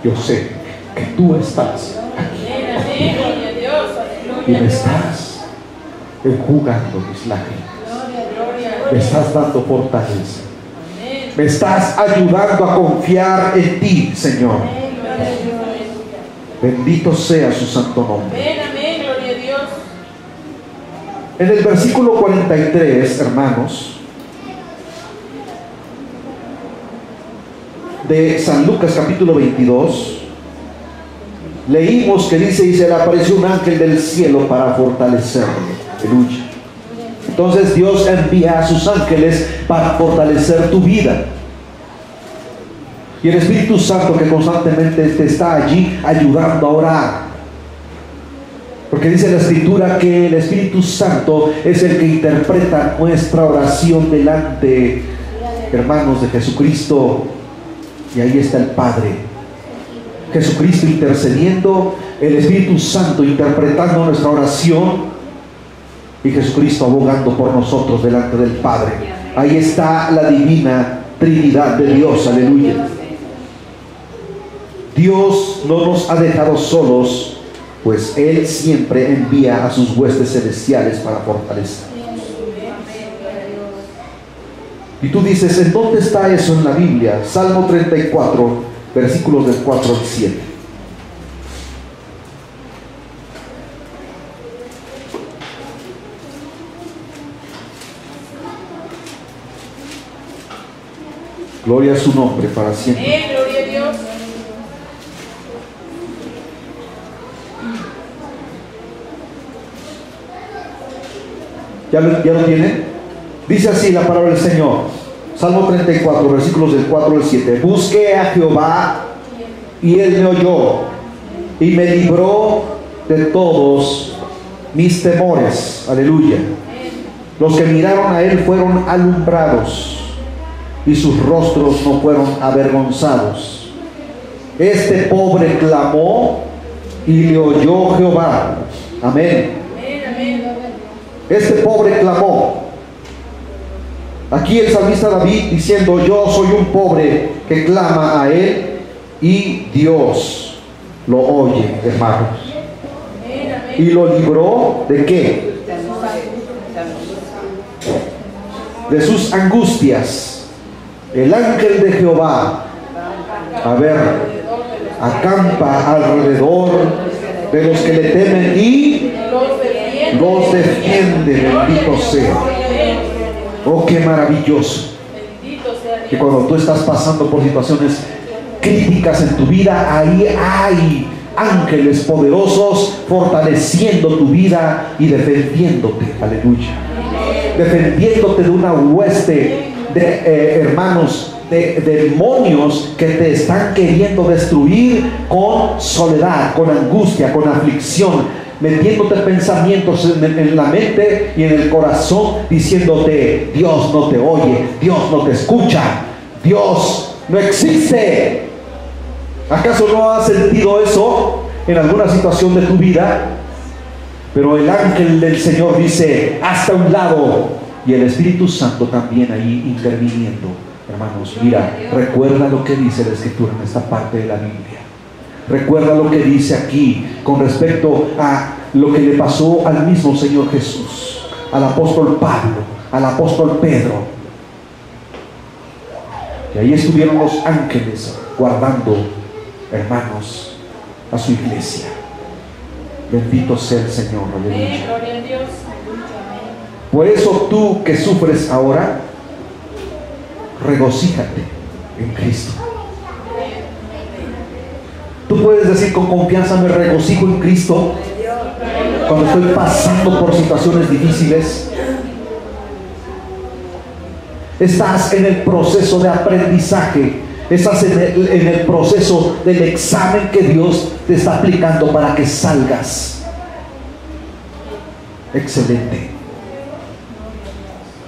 yo sé que tú estás aquí y me estás enjugando mis lágrimas, me estás dando fortaleza, me estás ayudando a confiar en ti, Señor. Bendito sea su santo nombre. En el versículo 43, hermanos, de San Lucas capítulo 22, leímos que dice: y se le apareció un ángel del cielo para fortalecerle. Aleluya. Entonces Dios envía a sus ángeles para fortalecer tu vida. Y el Espíritu Santo, que constantemente te está allí ayudando a orar, porque dice la Escritura que el Espíritu Santo es el que interpreta nuestra oración delante, hermanos, de Jesucristo. Y ahí está el Padre, Jesucristo intercediendo, el Espíritu Santo interpretando nuestra oración y Jesucristo abogando por nosotros delante del Padre. Ahí está la divina Trinidad de Dios. Aleluya. Dios no nos ha dejado solos, pues Él siempre envía a sus huestes celestiales para fortalecernos. Y tú dices: ¿en dónde está eso en la Biblia? Salmo 34, versículos del 4 al 7. Gloria a su nombre para siempre.
Gloria a Dios.
¿Ya lo tienen? Dice así la palabra del Señor. Salmo 34, versículos del 4 al 7. Busqué a Jehová y Él me oyó y me libró de todos mis temores. Aleluya. Los que miraron a Él fueron alumbrados y sus rostros no fueron avergonzados. Este pobre clamó y le oyó Jehová. Amén. Este pobre clamó. Aquí el salmista David diciendo: yo soy un pobre que clama a Él, y Dios lo oye, hermanos. Y lo libró ¿de qué? De sus angustias. El ángel de Jehová, acampa alrededor de los que le temen y los defiende. Bendito sea. Oh, qué maravilloso que cuando tú estás pasando por situaciones críticas en tu vida, ahí hay ángeles poderosos fortaleciendo tu vida y defendiéndote. Aleluya. Defendiéndote de una hueste de hermanos, de demonios que te están queriendo destruir con soledad, con angustia, con aflicción, metiéndote pensamientos en la mente y en el corazón, diciéndote: Dios no te oye, Dios no te escucha, Dios no existe. ¿Acaso no has sentido eso en alguna situación de tu vida? Pero el ángel del Señor dice: hasta un lado, y el Espíritu Santo también ahí interviniendo. Hermanos, mira, recuerda lo que dice la Escritura en esta parte de la Biblia. Recuerda lo que dice aquí con respecto a lo que le pasó al mismo Señor Jesús, al apóstol Pablo, al apóstol Pedro. Y ahí estuvieron los ángeles guardando, hermanos, a su iglesia. Bendito sea el Señor. Aleluya.
Gloria a Dios.
Por eso tú que sufres ahora, regocíjate en Cristo. Tú puedes decir con confianza: me regocijo en Cristo cuando estoy pasando por situaciones difíciles. Estás en el proceso de aprendizaje, estás en el proceso del examen que Dios te está aplicando para que salgas excelente,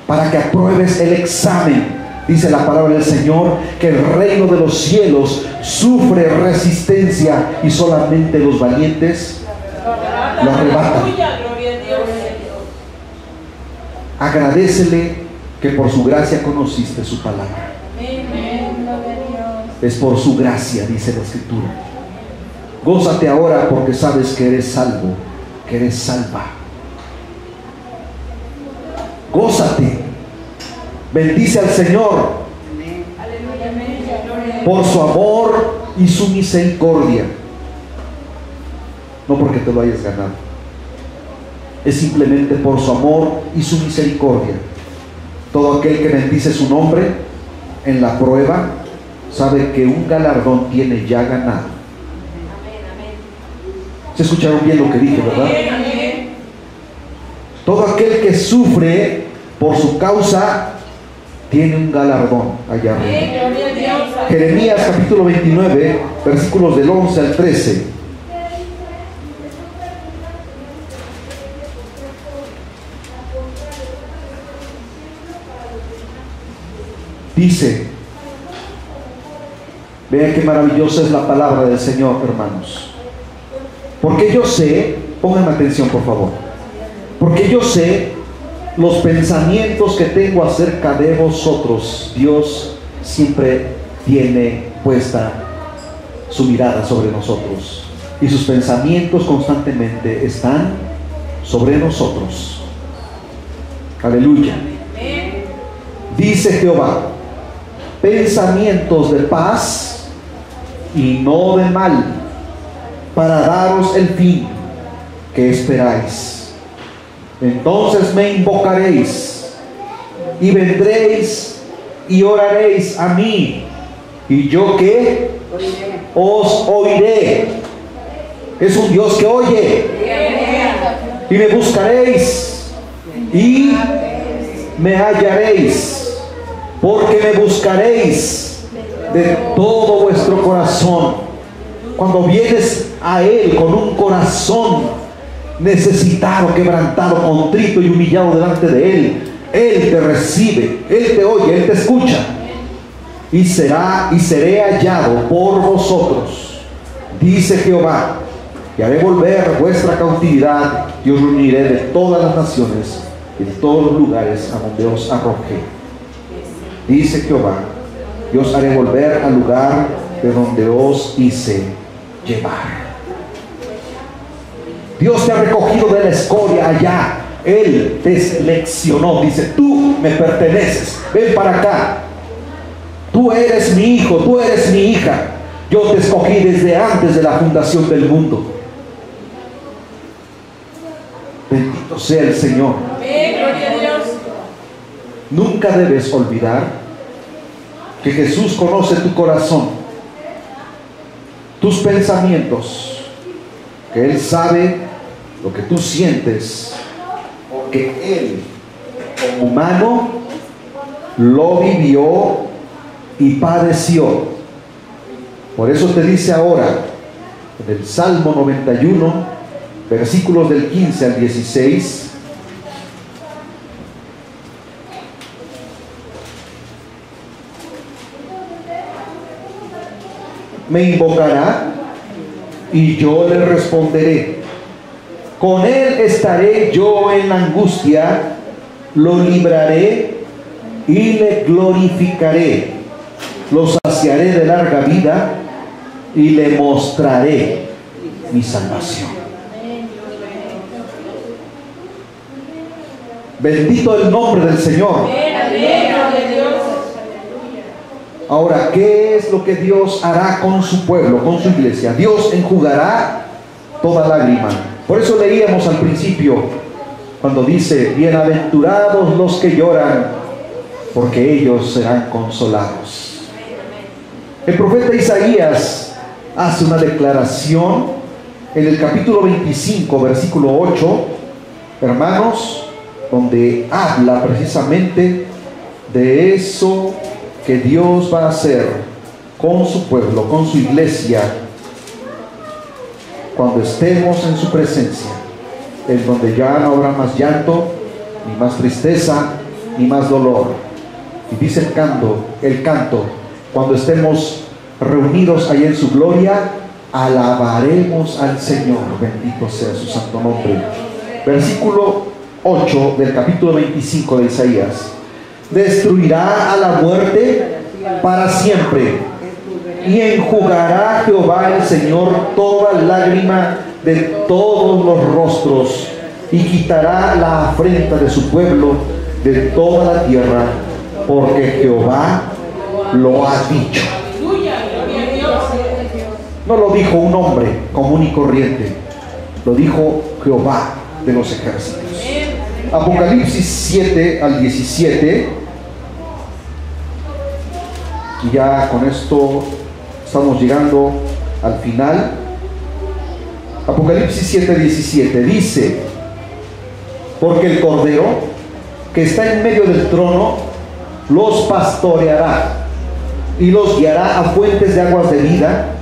para que apruebes el examen. Dice la palabra del Señor que el reino de los cielos sufre resistencia y solamente los valientes lo arrebatan. Agradécele que por su gracia conociste su palabra. Es por su gracia, dice la Escritura. Gózate ahora porque sabes que eres salvo, que eres salva. Gózate. Bendice al Señor por su amor y su misericordia. No porque te lo hayas ganado, es simplemente por su amor y su misericordia. Todo aquel que bendice su nombre en la prueba sabe que un galardón tiene ya ganado. ¿Se escucharon bien lo que dije, verdad? Todo aquel que sufre por su causa tiene un galardón allá arriba. Jeremías capítulo 29, versículos del 11 al 13. Dice, vean qué maravillosa es la palabra del Señor, hermanos. Porque yo sé, pónganme atención por favor, porque yo sé los pensamientos que tengo acerca de vosotros. Dios siempre tiene puesta su mirada sobre nosotros y sus pensamientos constantemente están sobre nosotros. Aleluya. Dice Jehová: pensamientos de paz y no de mal, para daros el fin que esperáis. Entonces me invocaréis y vendréis y oraréis a mí, y yo ¿qué? Os oiré. Es un Dios que oye. Y me buscaréis y me hallaréis, porque me buscaréis de todo vuestro corazón. Cuando vienes a Él con un corazón necesitado, quebrantado, contrito y humillado delante de Él, Él te recibe, Él te oye, Él te escucha, y seré hallado por vosotros, dice Jehová, y haré volver vuestra cautividad, y os reuniré de todas las naciones y de todos los lugares a donde os arrojé, dice Jehová, y os haré volver al lugar de donde os hice llevar. Dios te ha recogido de la escoria allá. Él te seleccionó. Dice: tú me perteneces. Ven para acá. Tú eres mi hijo, tú eres mi hija. Yo te escogí desde antes de la fundación del mundo. Bendito sea el Señor.
Gloria a Dios.
Nunca debes olvidar que Jesús conoce tu corazón, tus pensamientos, que Él sabe lo que tú sientes, porque Él, como humano, lo vivió y padeció. Por eso te dice ahora, en el Salmo 91, versículos del 15 al 16, me invocará y yo le responderé. Con él estaré yo en la angustia, lo libraré y le glorificaré. Lo saciaré de larga vida y le mostraré mi salvación. Bendito el nombre del Señor. Ahora, ¿qué es lo que Dios hará con su pueblo, con su iglesia? Dios enjugará toda lágrima. Por eso leíamos al principio, cuando dice, bienaventurados los que lloran, porque ellos serán consolados. El profeta Isaías hace una declaración en el capítulo 25, versículo 8, hermanos, donde habla precisamente de eso que Dios va a hacer con su pueblo, con su iglesia, cuando estemos en su presencia, en donde ya no habrá más llanto, ni más tristeza, ni más dolor. Y dice el canto, cuando estemos reunidos ahí en su gloria, alabaremos al Señor, bendito sea su santo nombre. Versículo 8 del capítulo 25 de Isaías. Destruirá a la muerte para siempre, y enjugará Jehová el Señor toda lágrima de todos los rostros, y quitará la afrenta de su pueblo de toda la tierra, porque Jehová lo ha dicho. No lo dijo un hombre común y corriente, lo dijo Jehová de los ejércitos. Apocalipsis 7 al 17, y ya con esto estamos llegando al final. Apocalipsis 7, 17 dice, porque el Cordero que está en medio del trono los pastoreará y los guiará a fuentes de aguas de vida,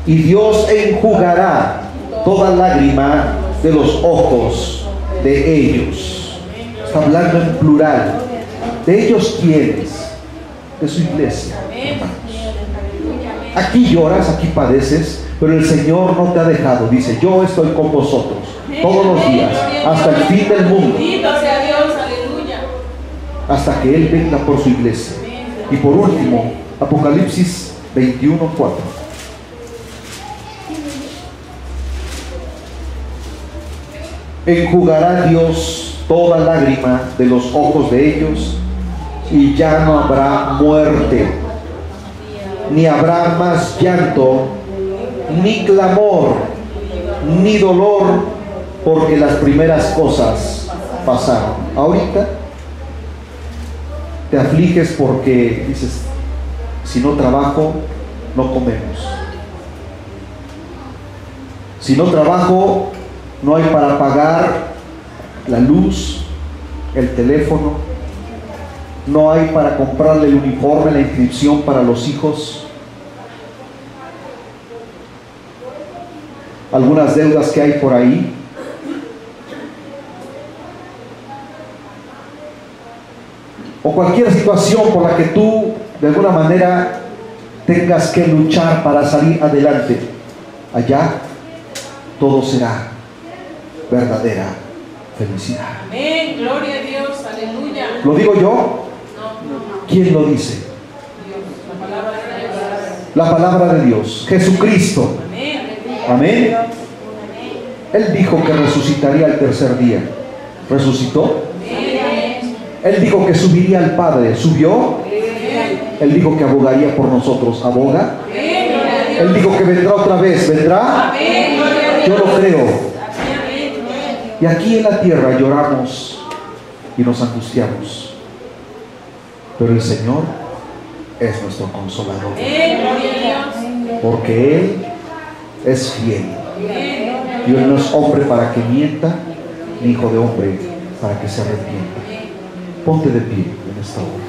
y Dios enjugará toda lágrima de los ojos de ellos. Está hablando en plural. ¿De ellos quiénes? De su iglesia, hermanos. Aquí lloras, aquí padeces, pero el Señor no te ha dejado. Dice, yo estoy con vosotros todos los días, hasta el fin del mundo, hasta que Él venga por su iglesia. Y por último, Apocalipsis 21, 4. Enjugará Dios toda lágrima de los ojos de ellos, y ya no habrá muerte, ni habrá más llanto, ni clamor, ni dolor, porque las primeras cosas pasaron. Ahorita te afliges porque dices, si no trabajo, no comemos. Si no trabajo, no hay para pagar la luz, el teléfono, no hay para comprarle el uniforme, la inscripción para los hijos, algunas deudas que hay por ahí. O cualquier situación por la que tú de alguna manera tengas que luchar para salir adelante. Allá todo será verdadera felicidad.
Amén, gloria a Dios, aleluya.
¿Lo digo yo?
No.
¿Quién lo dice?
Dios, la palabra de Dios.
La palabra de Dios, Jesucristo. Amén. Él dijo que resucitaría al tercer día. ¿Resucitó? Él dijo que subiría al Padre. ¿Subió? Él dijo que abogaría por nosotros. ¿Aboga? Él dijo que vendrá otra vez. ¿Vendrá? Yo lo creo. Y aquí en la tierra lloramos y nos angustiamos, pero el Señor es nuestro consolador, porque Él es fiel, y Él no es hombre para que mienta, ni hijo de hombre para que se arrepienta. Ponte de pie en esta hora.